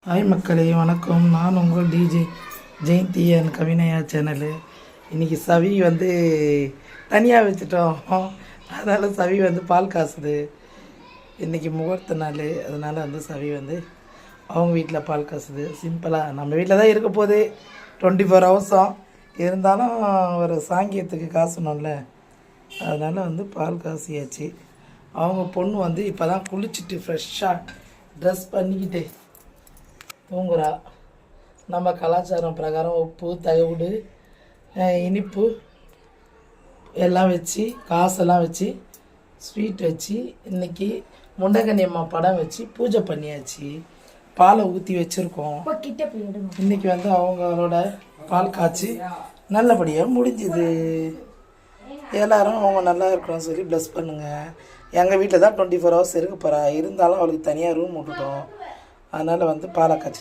Hi மக்களே வணக்கம். நான் உங்கள் DJ Jayanthi and Kavinaya channel. இன்றைக்கி சவி வந்து தனியாக வச்சுட்டோம். அதனால் சவி வந்து பால் காசுது. இன்றைக்கி முகூர்த்த நாள், அதனால் வந்து சவி வந்து அவங்க வீட்டில் பால் காசுது. சிம்பிளாக நம்ம வீட்டில் தான் இருக்க போகுது 24 ஹவர்ஸும். இருந்தாலும் ஒரு சாங்கியத்துக்கு காசுணும்ல, அதனால் வந்து பால் காசியாச்சு. அவங்க பொண்ணு வந்து இப்போ தான் குளிச்சுட்டு ஃப்ரெஷ்ஷாக ட்ரெஸ் பண்ணிக்கிட்டு தூங்குறா. நம்ம கலாச்சாரம் பிரகாரம் உப்பு தவிடு இனிப்பு எல்லாம் வச்சு காசெல்லாம் வச்சு ஸ்வீட் வச்சு இன்றைக்கி முண்டகனி அம்மா படம் வச்சு பூஜை பண்ணியாச்சு. பாலை ஊற்றி வச்சுருக்கோம். இன்றைக்கி வந்து அவங்களோட பால் காய்ச்சி நல்லபடியாக முடிஞ்சுது. எல்லோரும் அவங்க நல்லா இருக்கணும்னு சொல்லி ப்ளஸ் பண்ணுங்கள். எங்கள் வீட்டில் தான் 24 ஹவர்ஸ் இருக்க போகிறா. இருந்தாலும் அவளுக்கு தனியாக ரூம் விட்டுட்டோம். அதனால் வந்து பாலை காய்ச்சி